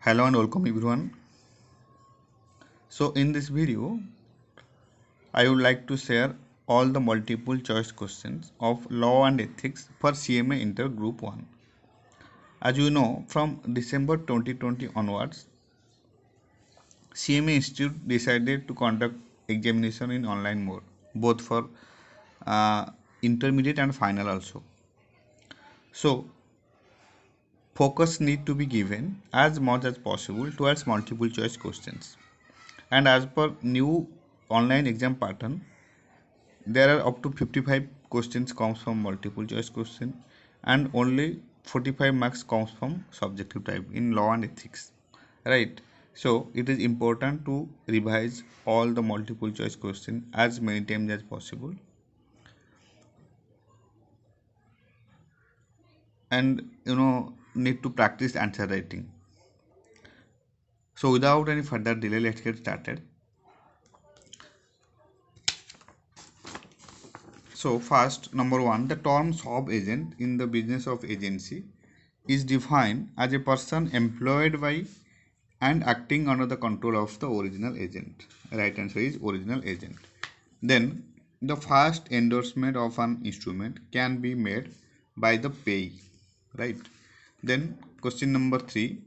Hello and welcome everyone. So in this video, I would like to share all the multiple choice questions of law and ethics for CMA Inter Group 1. As you know, from December 2020 onwards, CMA Institute decided to conduct examination in online mode, both for intermediate and final also. So focus need to be given as much as possible towards multiple choice questions. And as per new online exam pattern, there are up to 55 questions comes from multiple choice question and only 45 marks comes from subjective type in law and ethics, right? So it is important to revise all the multiple choice question as many times as possible and need to practice answer writing. So without any further delay, let's get started. So first, number one, the term sub agent in the business of agency is defined as a person employed by and acting under the control of the original agent. Right answer is original agent. Then the first endorsement of an instrument can be made by the payee. Right. Then question number 3,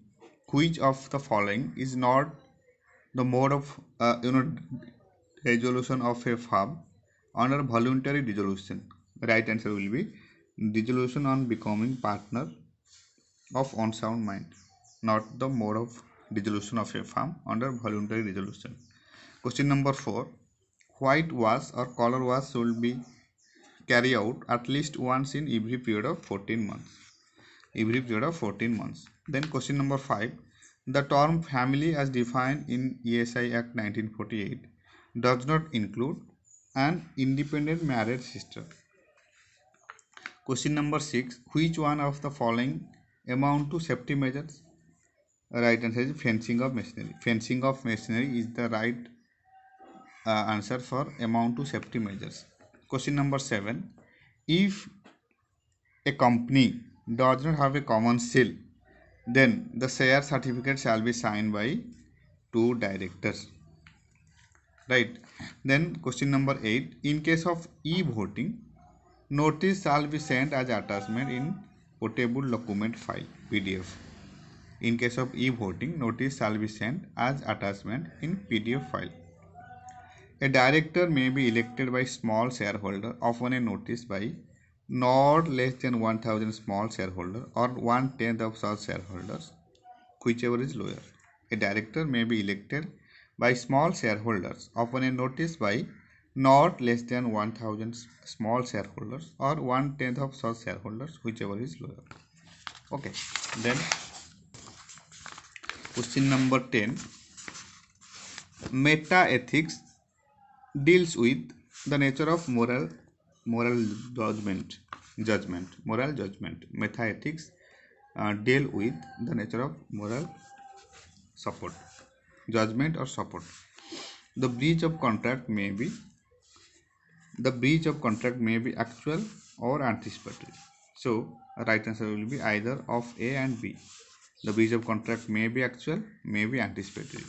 which of the following is not the mode of resolution of a firm under voluntary dissolution? Right answer will be dissolution on becoming partner of unsound mind, not the mode of dissolution of a firm under voluntary dissolution. Question number 4, white wash or color wash should be carried out at least once in every period of 14 months. Every period of 14 months. Then question number 5, the term family as defined in ESI Act 1948 does not include an independent married sister. Question number 6, which one of the following amount to safety measures? Right answer is fencing of machinery. Fencing of machinery is the right answer for amount to safety measures. Question number 7, if a company does not have a common seal, then the share certificate shall be signed by two directors. Right. Then question number 8, in case of e-voting, notice shall be sent as attachment in portable document file PDF. In case of e-voting, notice shall be sent as attachment in PDF file. A director may be elected by small shareholder upon a notice by not less than 1000 small shareholder or 1/10 of such shareholders, whichever is lower. A director may be elected by small shareholders upon a notice by not less than 1000 small shareholders or 1/10 of such shareholders, whichever is lower. Okay, then question number 10, meta ethics deals with the nature of moral judgment. Meta ethics deal with the nature of moral support, judgment or support. The breach of contract may be actual or anticipatory. So right answer will be either of A and B. The breach of contract may be actual, may be anticipatory.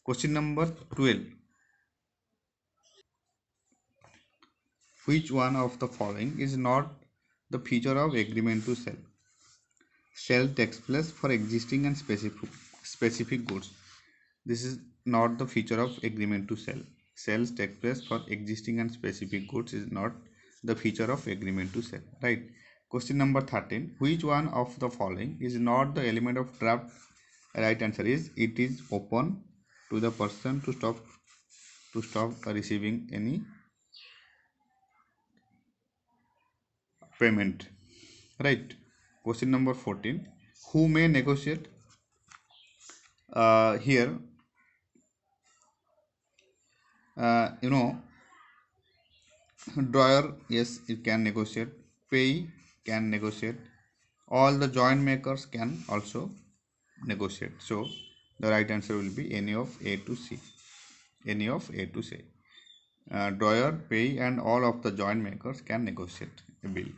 Question number 12, which one of the following is not the feature of agreement to sell? Sale takes place for existing and specific goods. This is not the feature of agreement to sell. Sales take place for existing and specific goods is not the feature of agreement to sell. Right. Question number 13, which one of the following is not the element of draft? Right answer is it is open to the person to stop receiving any payment. Right. Question number 14, who may negotiate? Here uh, you know drawer, yes, you can negotiate. Pay can negotiate. All the joint makers can also negotiate. So the right answer will be any of A to C. Any of A to C. Drawer, pay and all of the joint makers can negotiate a bill.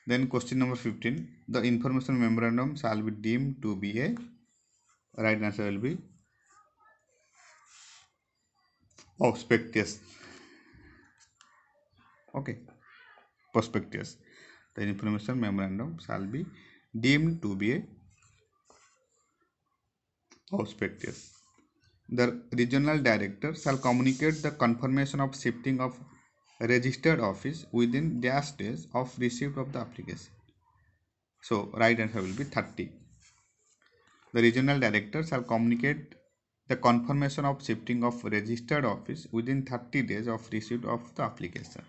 Then question number 15, the information memorandum shall be deemed to be a Right answer will be prospectus. Okay, prospectus. The information memorandum shall be deemed to be a prospectus. The regional director shall communicate the confirmation of shifting of registered office within dash days of receipt of the application. So right answer will be 30. The regional director shall communicate the confirmation of shifting of registered office within 30 days of receipt of the application.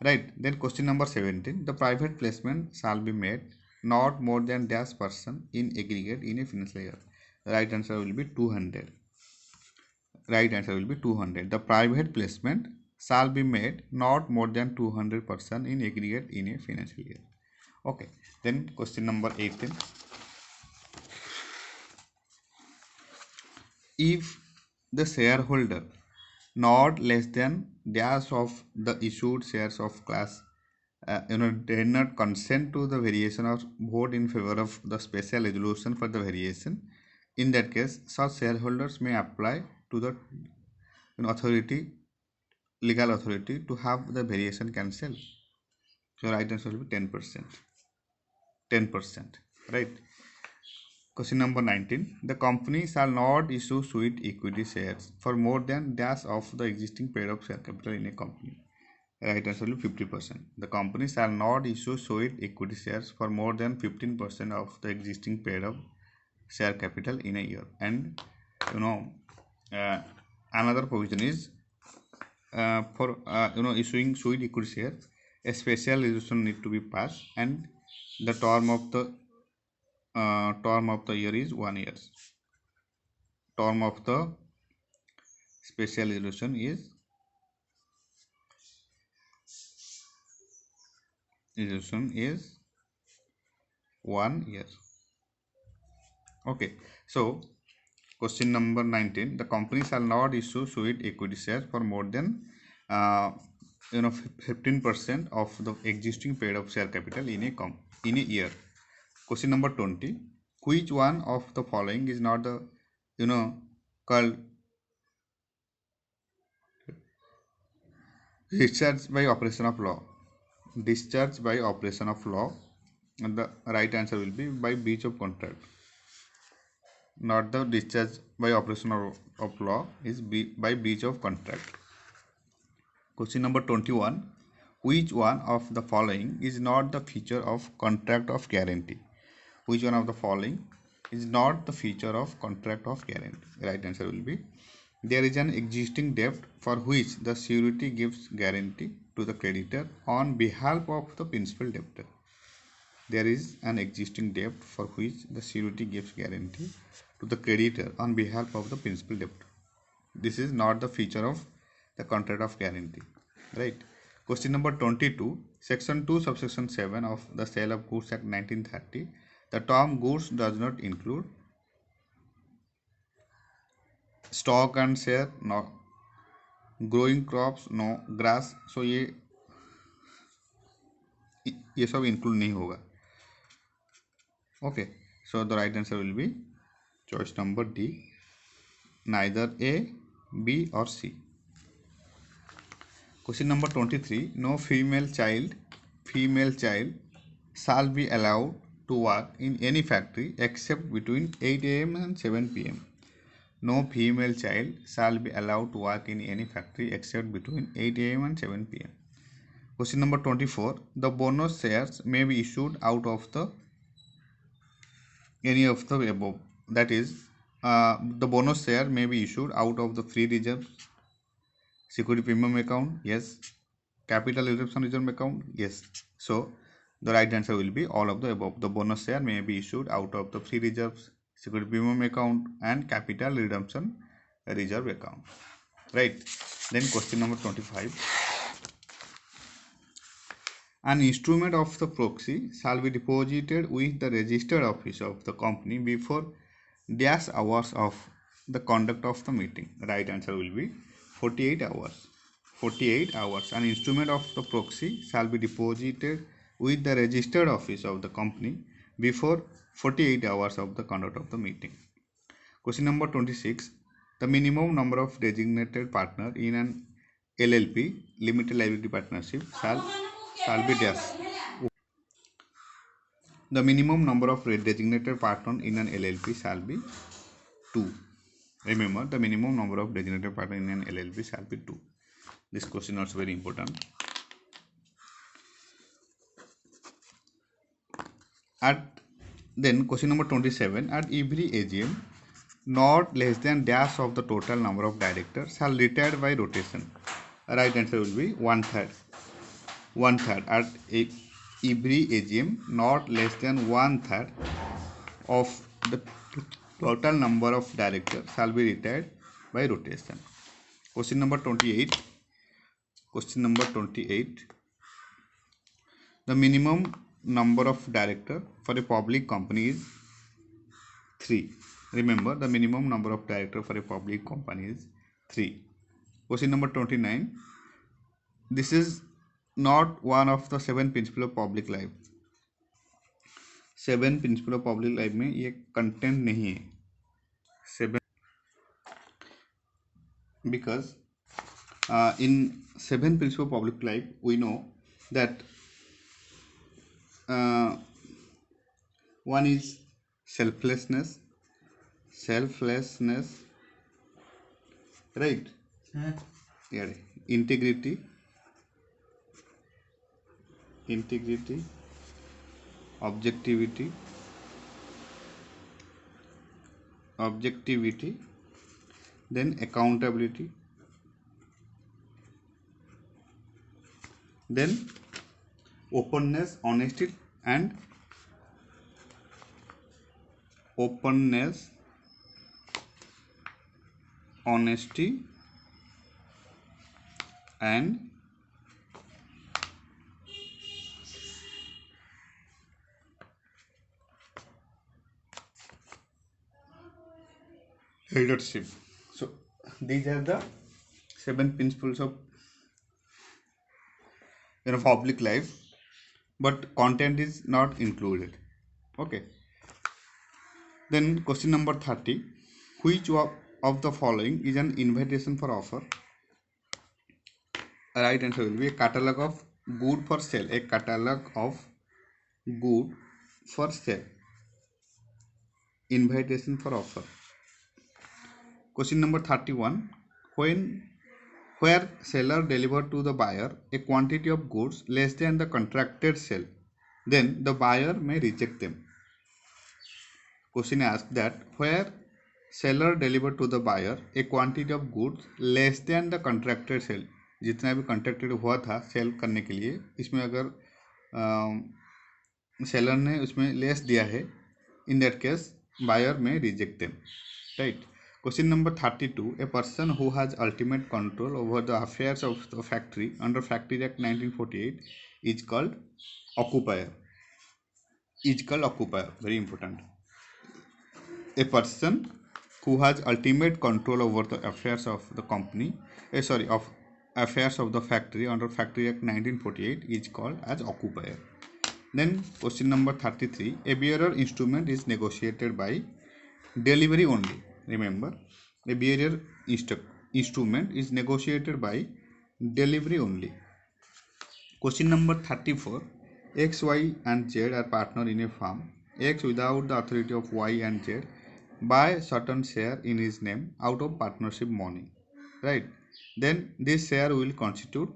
Right. Then question number 17. The private placement shall be made not more than dash person in aggregate in a financial year. The right answer will be 200. Right answer will be 200. The private placement shall be made not more than 200% in aggregate in a financial year. Okay. Then question number 18. If the shareholder not less than dash of the issued shares of class did not consent to the variation or vote in favor of the special resolution for the variation, in that case such shareholders may apply to the authority, legal authority, to have the variation cancelled. So right answer will be 10%. 10%. Right. Question number 19. The company shall not issue sweet equity shares for more than dash of the existing paid up share capital in a company. Right answer will be 50%. The company shall not issue sweet equity shares for more than 15% of the existing paid up share capital in a year. And another provision is for issuing sweet equity shares, a special resolution need to be passed, and the term of the year is 1 year. Term of the special resolution is 1 year. Okay, so question number 19. The company shall not issue sweet equity shares for more than 15% of the existing paid up share capital in a year. Question number 20. Which one of the following is not the called discharge by operation of law? Discharge by operation of law, and the right answer will be by breach of contract. Not the discharge by operation of law, is by breach of contract. Question number 21. Which one of the following is not the feature of contract of guarantee? Which one of the following is not the feature of contract of guarantee? Right answer will be, there is an existing debt for which the surety gives guarantee to the creditor on behalf of the principal debtor. There is an existing debt for which the surety gives guarantee to the creditor on behalf of the principal debtor. This is not the feature of the contract of guarantee. Right. Question number 22. Section 2 subsection 7 of the Sale of Goods Act 1930. The term goods does not include stock and share, no growing crops, no grass. So ये सब include नहीं होगा. Okay. So the right answer will be choice number D. Neither A, B or C. Question number 23. No female child shall be allowed to work in any factory except between 8 a.m. and 7 p.m. No female child shall be allowed to work in any factory except between 8 a.m. and 7 p.m. Question number 24. The bonus shares may be issued out of any of the above. That is, the bonus share may be issued out of the free reserve, security premium account, yes. Capital redemption reserve account, yes. So the right answer will be all of the above. The bonus share may be issued out of the free reserves, security premium account, and capital redemption reserve account. Right. Then question number 25. An instrument of the proxy shall be deposited with the registered office of the company before dash hours of the conduct of the meeting. The right answer will be 48 hours. 48 hours. An instrument of the proxy shall be deposited with the registered office of the company before 48 hours of the conduct of the meeting. Question number 26. The minimum number of designated partner in an LLP, limited liability partnership, shall be dash. The minimum number of designated partner in an LLP shall be 2. Remember, the minimum number of designated partner in an LLP shall be 2. This question is very important. Then question number 27. At every AGM, not less than dash of the total number of directors shall retire by rotation. Right answer will be 1/3. 1/3 at every AGM, not less than 1/3 of the total number of directors shall be retired by rotation. Question number 28. Question number 28. The minimum number of director for a public company is 3. Remember, the minimum number of director for a public company is 3. Question number 29. This is not one of the 7 principles of public life. 7 principles of public life में ये content नहीं है. 7 because in 7 principles of public life we know that one is selflessness, right? Yeah. Integrity, objectivity, then accountability, then openness, honesty and leadership. So these are the 7 principles of public life, but content is not included. Okay. Then question number 30. Which of the following is an invitation for offer? Right answer will be a catalog of good for sale. A catalog of good for sale. Invitation for offer. Question number 31. Where seller delivered to the buyer a quantity of goods less than the contracted sale, then the buyer may reject them. Question asks that where seller delivered to the buyer a quantity of goods less than the contracted sale, जितना भी contracted हुआ था cell करने के लिए, इसमें अगर seller ने उसमें लेस दिया है, in that case buyer may reject them, right? Question number 32. A person who has ultimate control over the affairs of the factory under Factory Act 1948 is called occupier. Very important. A person who has ultimate control over the affairs of the company, affairs of the factory under Factory Act 1948 is called as occupier. Then question number 33. A bearer instrument is negotiated by delivery only. Remember, a bearer instrument is negotiated by delivery only. Question number 34. X, Y and Z are partner in a firm. X, without the authority of Y and Z, buy certain share in his name out of partnership money, right? Then this share will constitute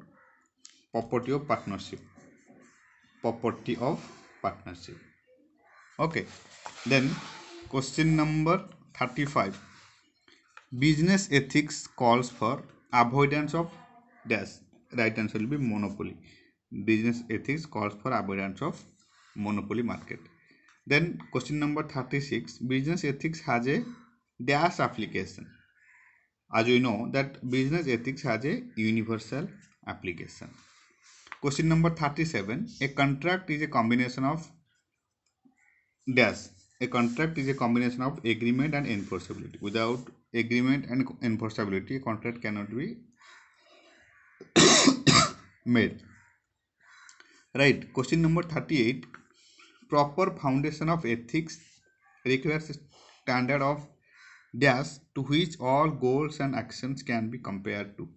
property of partnership. Okay. Then question number 35. Business ethics calls for avoidance of dash. Right answer will be monopoly. Business ethics calls for avoidance of monopoly market. Then question number 36. Business ethics has a dash application. As we know that business ethics has a universal application. Question number 37. A contract is a combination of dash. A contract is a combination of agreement and enforceability. Without agreement and enforceability, a contract cannot be made. Right. Question number 38. Proper foundation of ethics requires a standard of dash to which all goals and actions can be compared to.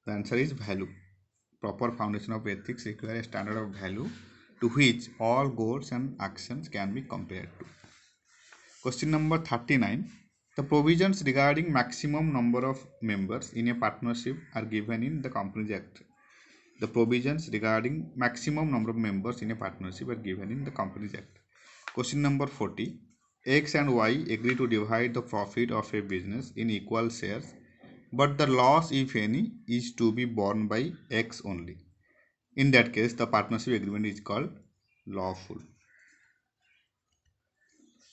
The answer is value. Proper foundation of ethics require a standard of value to which all goals and actions can be compared to. Question number 39. The provisions regarding maximum number of members in a partnership are given in the Companies Act. The provisions regarding maximum number of members in a partnership are given in the Companies Act. Question number 40. X and Y agree to divide the profit of a business in equal shares, but the loss, if any, is to be borne by X only. In that case, the partnership agreement is called lawful.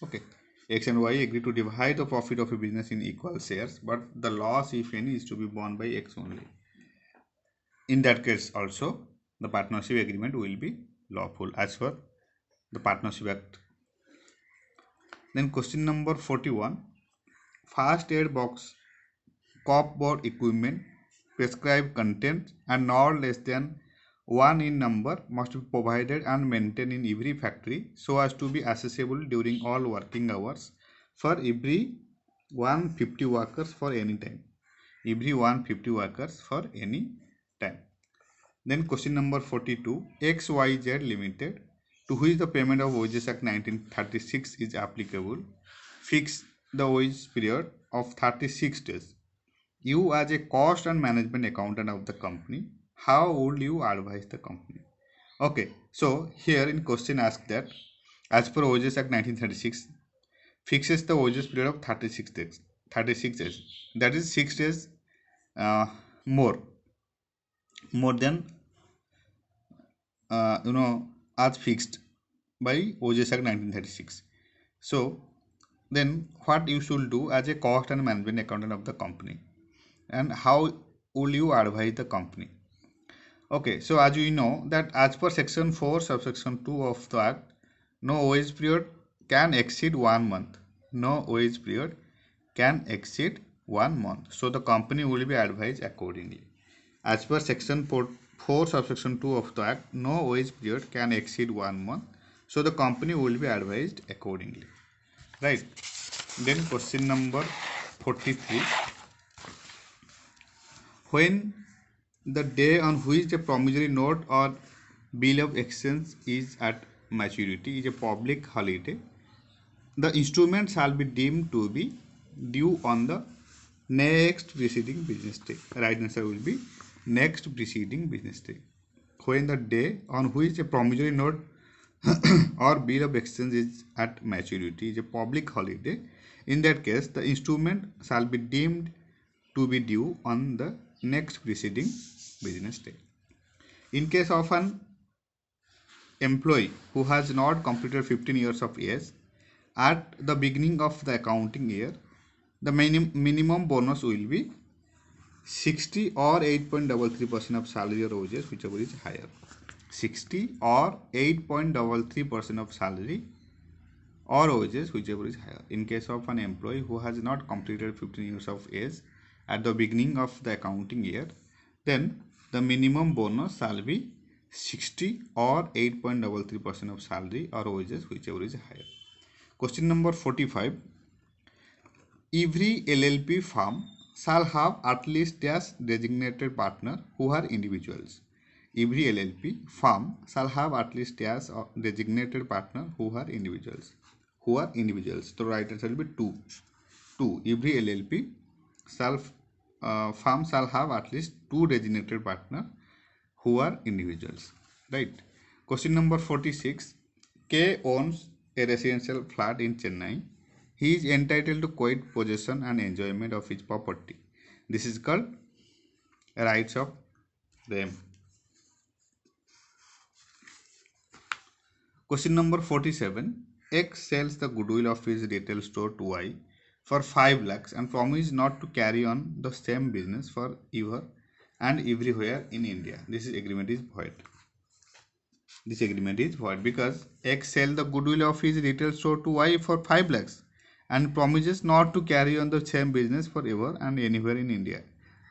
Okay. X and Y agree to divide the profit of a business in equal shares, but the loss, if any, is to be borne by X only. In that case also, the partnership agreement will be lawful as per the Partnership Act. Then question number 41. First aid box, cupboard equipment, prescribed contents and not less than 1 in number must be provided and maintained in every factory so as to be accessible during all working hours for every 150 workers for any time. Every 150 workers for any time. Then question number 42. XYZ Limited, to which the payment of Wages Act 1936 is applicable, fix the wage period of 36 days. You as a cost and management accountant of the company, how would you advise the company? Okay, so here in question asked that as per Wages Act 1936 fixes the wages period of 36 days. 36 days. That is 6 days more than as fixed by Wages Act 1936. So then what you should do as a cost and management accountant of the company, and how will you advise the company? Okay, so as we know that as per section 4 subsection 2 of the act, no wage period can exceed 1 month. No wage period can exceed 1 month. So the company will be advised accordingly. As per section 4 subsection 2 of the act, no wage period can exceed 1 month. So the company will be advised accordingly. Right. Then question number 43. When the day on which the promissory note or bill of exchange is at maturity is a public holiday, the instrument shall be deemed to be due on the next preceding business day. Right answer will be next preceding business day. When the day on which a promissory note or bill of exchange is at maturity is a public holiday, in that case the instrument shall be deemed to be due on the next preceding business day. In case of an employee who has not completed 15 years of age at the beginning of the accounting year, the minimum bonus will be 60 or 8.33% of salary or wages, whichever is higher. 60 or 8.33% of salary or wages, whichever is higher. In case of an employee who has not completed 15 years of age at the beginning of the accounting year, then the minimum bonus shall be 60 or 8.33% of salary or wages, whichever is higher. Question number 45. Every LLP firm shall have at least dash designated partner who are individuals. Every LLP firm shall have at least dash designated partner who are individuals. The right answer will be 2. Every LLP firm shall have at least 2 designated partner who are individuals. Right. Question number 46. K owns a residential flat in Chennai. He is entitled to quiet possession and enjoyment of his property. This is called rights of them. Question number 47. X sells the goodwill of his retail store to Y for 5 lakhs and promises not to carry on the same business for ever and everywhere in India. This agreement is void. This agreement is void because X sells the goodwill of his retail store to Y for 5 lakhs and promises not to carry on the same business forever and anywhere in India.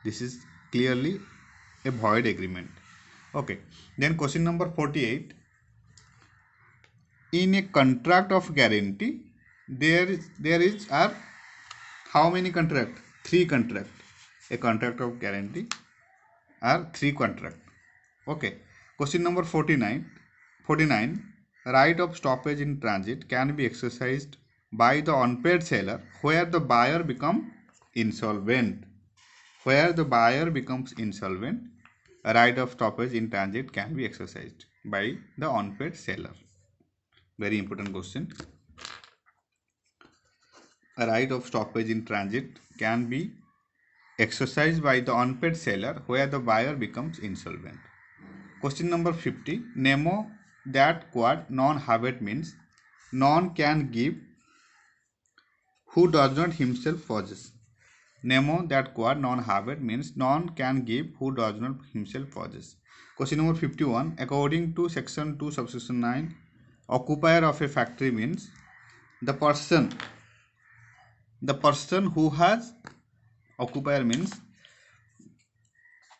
This is clearly a void agreement. Okay. Then question number 48. In a contract of guarantee, there are How many contract? 3 contract. A contract of guarantee are 3 contract. Okay. Question number 49. 49. Right of stoppage in transit can be exercised by the unpaid seller where the buyer become insolvent. Where the buyer becomes insolvent, a right of stoppage in transit can be exercised by the unpaid seller. Very important question. A right of stoppage in transit can be exercised by the unpaid seller where the buyer becomes insolvent. Question number 50. Nemo that quad non-habet means none can give who does not himself possess. Nemo that quad non-habet means none can give who does not himself possess. Question number 51. According to section 2 subsection 9, occupier of a factory means the person who has occupier means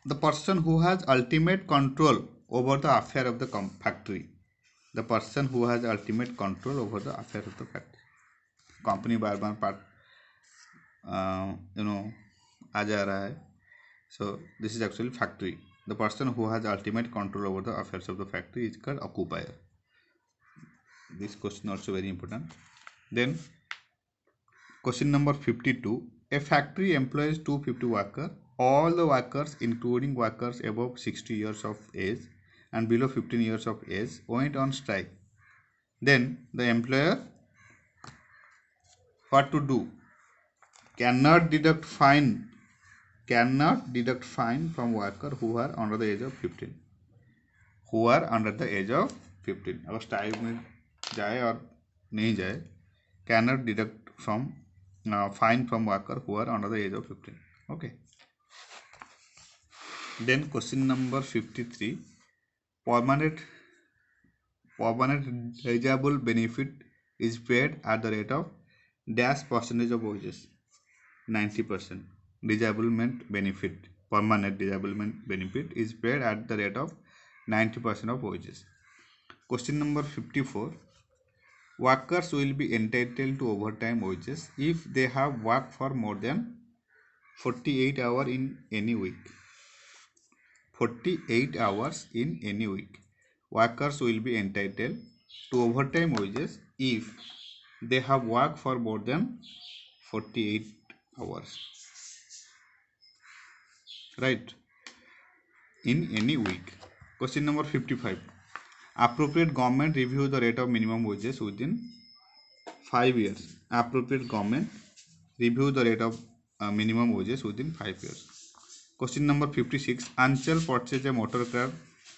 the person who has ultimate control over the affair of the factory. The person who has ultimate control over the affair of the factory. Company बार बार part आ जा रहा है. So this is actually factory. The person who has ultimate control over the affairs of the factory is called occupier. This question also very important. Then question number 52. A factory employs 250 workers. All the workers, including workers above 60 years of age and below 15 years of age, went on strike. Then the employer what to do? Cannot deduct fine from worker who are under the age of 15. Who are under the age of 15. अगर strike में जाए और नहीं जाए, cannot deduct from fine from worker who are under the age of 15. Okay. Then question number 53. Permanent eligible benefit is paid at the rate of dash percentage of wages. 90%. Disablement benefit, permanent disablement benefit is paid at the rate of 90% of wages. Question number 54. Workers will be entitled to overtime wages if they have worked for more than 48 hours in any week. 48 hours in any week. Workers will be entitled to overtime wages if they have worked for more than 48 hours. Right? In any week. Question number 55. Appropriate government review the rate of minimum wages within 5 years. Appropriate government review the rate of minimum wages within 5 years. Question number 56. Anchal purchased a motor car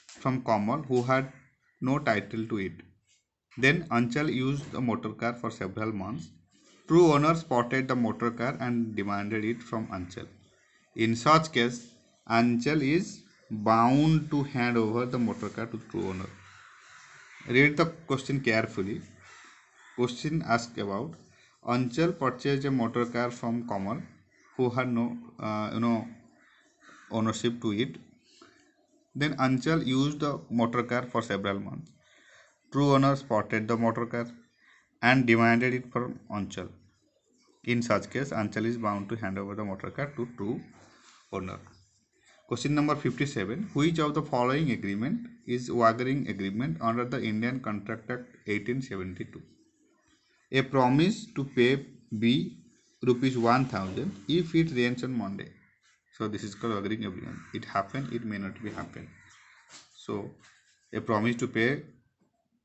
from Kamal who had no title to it. Then Anchal used the motor car for several months. True owner spotted the motor car and demanded it from Anchal. In such case, Anchal is bound to hand over the motor car to true owner. Read the question carefully. Question asked about Anchal purchased a motor car from Kamal who had no ownership to it. Then Anchal used the motor car for several months. True owner spotted the motor car and demanded it from Anchal. In such case, Anchal is bound to hand over the motor car to true owner. Question number 57. Which of the following agreement is wagering agreement under the Indian Contract Act 1872? A promise to pay B rupees 1000 if it rains on Monday. So this is called wagering agreement. It happened, it may not be happen. So a promise to pay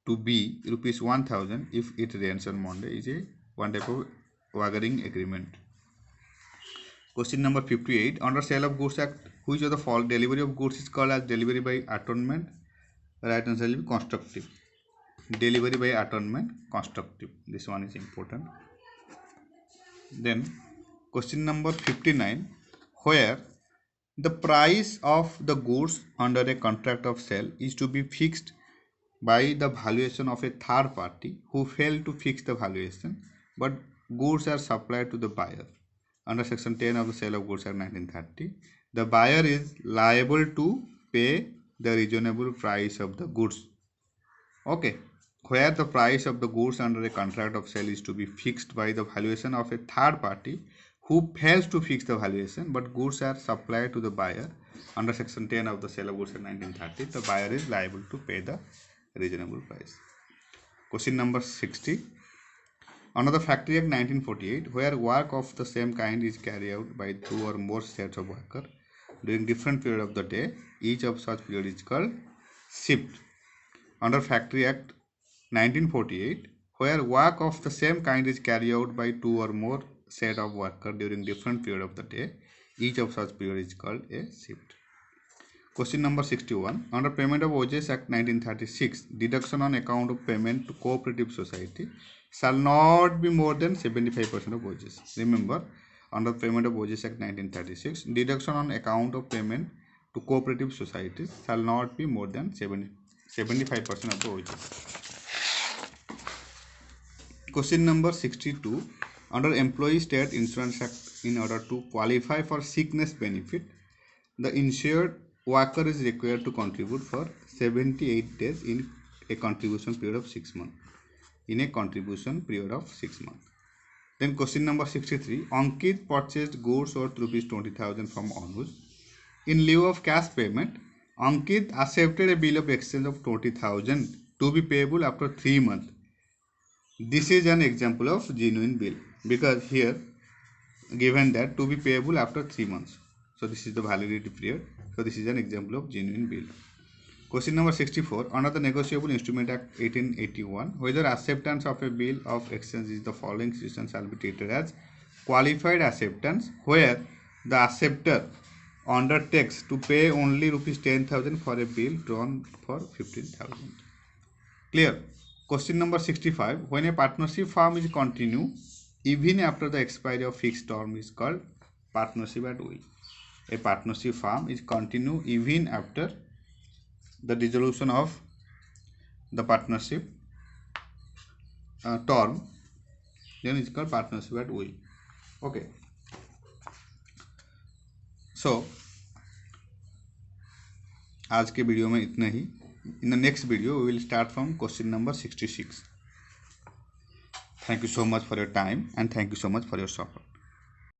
to B rupees 1000 if it rains on Monday is one type of wagering agreement. Question number 58. Under Sale of Goods Act, which of the following delivery of goods is called as delivery by atonement? Right answer will be constructive. Delivery by atonement, constructive. This one is important. Then question number 59. Where the price of the goods under a contract of sale is to be fixed by the valuation of a third party who failed to fix the valuation, but goods are supplied to the buyer. Under section 10 of the Sale of Goods Act 1930, the buyer is liable to pay the reasonable price of the goods. Okay, where the price of the goods under a contract of sale is to be fixed by the valuation of a third party who fails to fix the valuation but goods are supplied to the buyer under section 10 of the Sale of Goods Act 1930, the buyer is liable to pay the reasonable price. Question number 60. Under the Factory Act 1948, where work of the same kind is carried out by two or more sets of workers during different period of the day, each of such period is called shift. Under Factory Act 1948, where work of the same kind is carried out by two or more set of workers during different period of the day, each of such period is called a shift. Question number 61. Under Payment of Wages Act 1936, deduction on account of payment to cooperative society shall not be more than 75% of wages. Remember, under Payment of Wages Act 1936, deduction on account of payment to cooperative societies shall not be more than 75% of the wages. Question number 62. Under Employee State Insurance Act, in order to qualify for sickness benefit, the insured worker is required to contribute for 78 days in a contribution period of 6 months. Then question number 63. Ankit purchased goods worth ₹20,000 from Anuj. In lieu of cash payment, Ankit accepted a bill of exchange of 20,000 to be payable after 3 months. This is an example of genuine bill, because here given that to be payable after 3 months. So this is the validity period. So this is an example of genuine bill. Question number 64. Under the Negotiable Instrument Act 1881, whether acceptance of a bill of exchange is the following situation shall be treated as qualified acceptance, where the acceptor undertakes to pay only ₹10,000 for a bill drawn for 15,000. Clear? Question number 65. When a partnership firm is continue even after the expiry of fixed term is called partnership at will. A partnership firm is continue even after the dissolution of the partnership term, then it's called partnership at will. Okay. So आज के video में इतना ही. In the next video we will start from question number 66. Thank you so much for your time and thank you so much for your support.